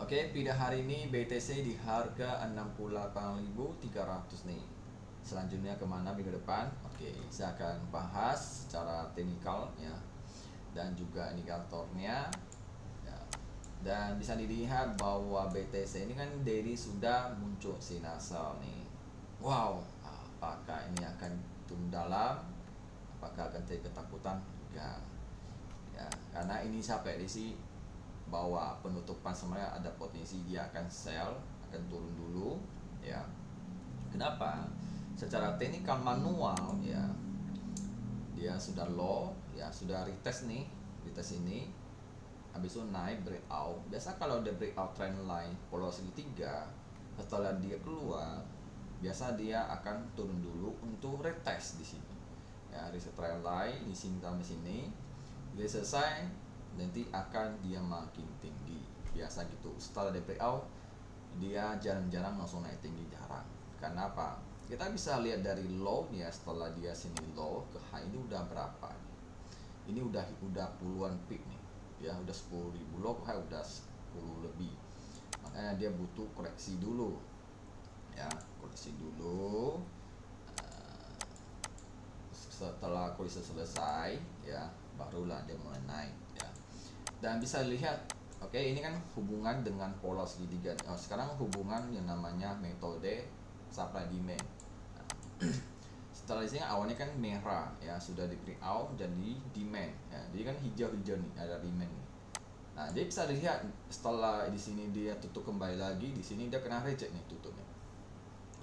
Oke, pada hari ini BTC di harga 68.300 nih. Selanjutnya kemana minggu depan? Oke, saya akan bahas secara teknikal ya, dan juga indikatornya ya. Dan bisa dilihat bahwa BTC ini kan daily sudah muncul sinyal nih. Wow, apakah ini akan turun dalam? Apakah akan terjadi ketakutan? Enggak ya, karena ini saya prediksi bahwa penutupan sebenarnya ada potensi dia akan sell, akan turun dulu ya. Kenapa? Secara teknikal manual ya, dia sudah low ya, sudah retest nih, retest ini habis itu naik breakout. Biasa kalau ada breakout trend line pola segitiga, setelah dia keluar biasa dia akan turun dulu untuk retest di sini ya, reset trend line di sini sampai sini. Dia selesai, nanti akan dia makin tinggi biasa gitu. Setelah dia breakout dia jarang-jarang langsung naik tinggi, jarang. Karena apa? Kita bisa lihat dari low ya, setelah dia sini low ke high ini udah berapa nih? Ini udah puluhan peak nih ya, udah 10.000 low ke high udah 10 lebih. Makanya dia butuh koreksi dulu ya, koreksi dulu. Setelah koreksi selesai ya, barulah dia mulai naik ya. Dan bisa lihat, oke, ini kan hubungan dengan pola segitiga. Sekarang hubungan yang namanya metode supply demand. Setelah di sini awalnya kan merah ya, sudah di break out jadi demand ya. Jadi kan hijau-hijau nih, ada demand nih. Nah, jadi bisa dilihat setelah di sini dia tutup kembali lagi, di sini dia kena reject nih tutupnya.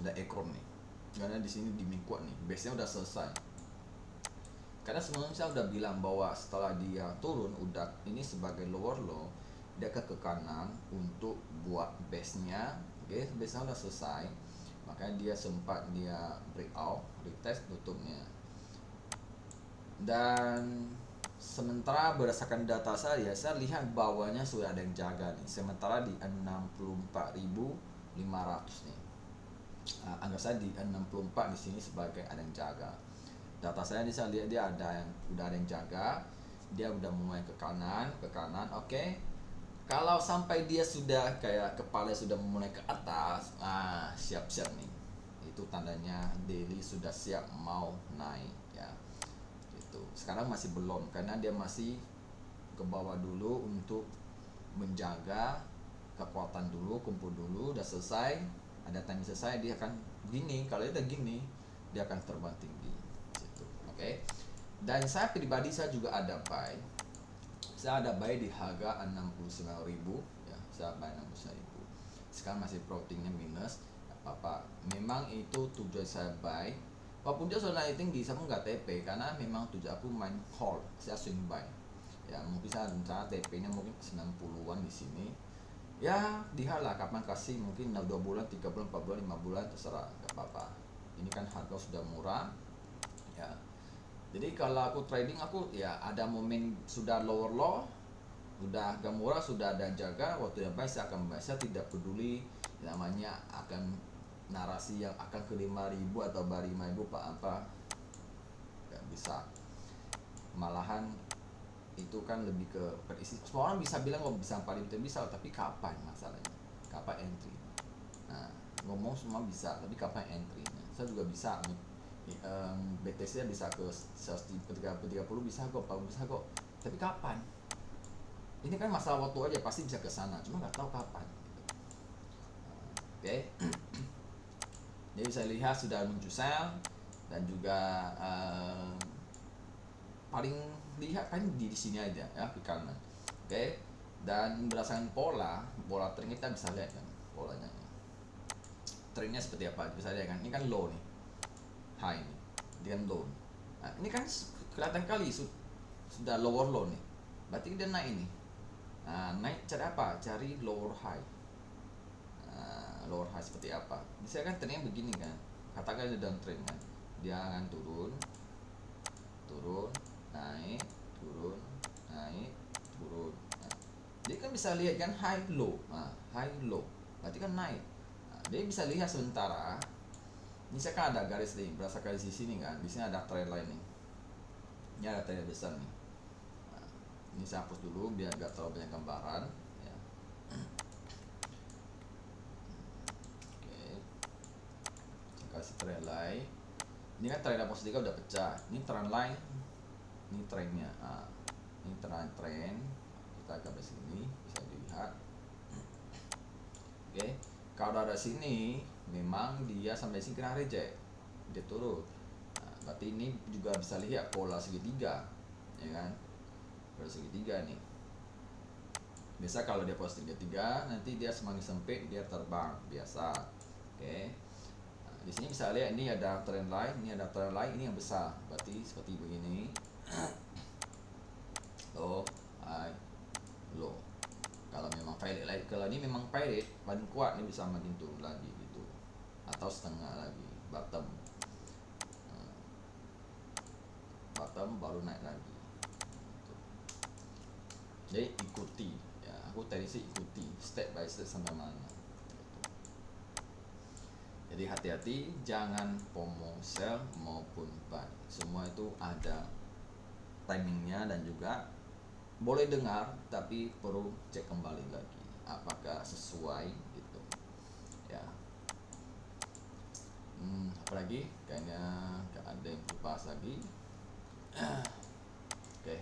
Ada ekor nih. Karena di sini demand kuat nih, base-nya udah selesai. Karena sebelumnya saya udah bilang bahwa setelah dia turun udah ini sebagai lower low, dia ke kanan untuk buat base nya. Oke, base nya udah selesai, makanya dia sempat dia breakout retest tutupnya. Dan sementara berdasarkan data saya lihat bawahnya sudah ada yang jaga nih, sementara di 64.500 nih. Anggap saya di 64 di sini sebagai ada yang jaga. Data saya bisa lihat dia ada yang udah ada yang jaga, dia udah mulai ke kanan. Oke, kalau sampai dia sudah kayak kepala sudah mulai ke atas, siap-siap nih, itu tandanya daily sudah siap mau naik ya. Itu sekarang masih belum, karena dia masih ke bawah dulu untuk menjaga kekuatan dulu, kumpul dulu, udah selesai, ada time selesai dia akan gini. Kalau dia udah gini dia akan terbang tinggi situ. Oke. Dan saya pribadi saya juga ada buy. Saya ada buy di harga 69.000 ya, saya buy 69.000. Sekarang masih floatingnya minus, apa-apa. Memang itu tujuan saya buy. Walaupun dia sudah naik tinggi, saya pun nggak TP karena memang tujuan aku main hold, saya swing buy. Ya mungkin saya rencana TP-nya mungkin 90-an di sini. Ya lihat lah kapan kasih, mungkin 2 bulan, 3 bulan, 4 bulan, 5 bulan terserah, nggak apa-apa. Ini kan harga sudah murah ya. Jadi kalau aku trading, aku ya ada momen sudah lower low, udah agak murah, sudah ada jaga, waktu yang baik saya akan buy. Saya tidak peduli namanya akan narasi yang akan ke 5.000 atau 5.000 apa, nggak bisa. Malahan itu kan lebih ke berisi. Semua orang bisa bilang oh bisa 4.000 bisa, tapi kapan masalahnya? Kapan entry? Nah, ngomong semua bisa, tapi kapan entry? Saya juga bisa nih. BTC bisa ke 130 bisa kok, 40 bisa kok. Tapi kapan? Ini kan masalah waktu aja, pasti bisa ke sana, cuma nggak tahu kapan. Oke. Jadi saya lihat sudah muncul sell, dan juga paling lihat kan di sini aja ya, di kanan. Oke. Dan berdasarkan pola trend kita bisa lihat kan polanya. Trendnya seperti apa? Bisa lihat kan, ini kan low nih, high nih, dia kan low. Nah, ini kan kelihatan kali sudah lower low nih, berarti dia naik nih. Nah, naik cari apa? Cari lower high. Lower high seperti apa? Bisa kan trendnya begini kan, katakan dia downtrend kan, dia akan turun, turun, naik, turun, naik, turun. Nah, dia kan bisa lihat kan high low, high low, berarti kan naik. Nah, dia bisa lihat sementara. Ini saya kan ada garis nih, berdasarkan di sini kan, di sini ada trend line nih. Ini ada trend besar nih. Nah, ini saya hapus dulu biar gak terlalu banyak gambaran. Ya. Ini kan trend posisi udah pecah. Ini trend line, ini trennya. Nah, ini trend kita gambar sini bisa dilihat. Oke, kalau ada sini memang dia sampai sini kena reject, dia turun. Nah, berarti ini juga bisa lihat pola segitiga, ya kan? Pola segitiga nih. Biasa kalau dia pola segitiga, nanti dia semakin sempit, dia terbang biasa. Oke. Di sini bisa lihat ini ada trend line, ini ada trend line, ini yang besar. Berarti seperti begini. Low, high, low. Kalau memang pilot like, kalau ini memang pilot paling kuat, ini bisa makin turun lagi gitu. Atau setengah lagi, bottom. Bottom baru naik lagi. Gitu. Jadi ikuti ya, aku tadi sih ikuti step by step sampai mana. Jadi hati-hati, jangan FOMO sell maupun buy. Semua itu ada timingnya dan juga boleh dengar, tapi perlu cek kembali lagi apakah sesuai gitu ya. Apalagi kayaknya gak ada yang dibahas lagi. Oke.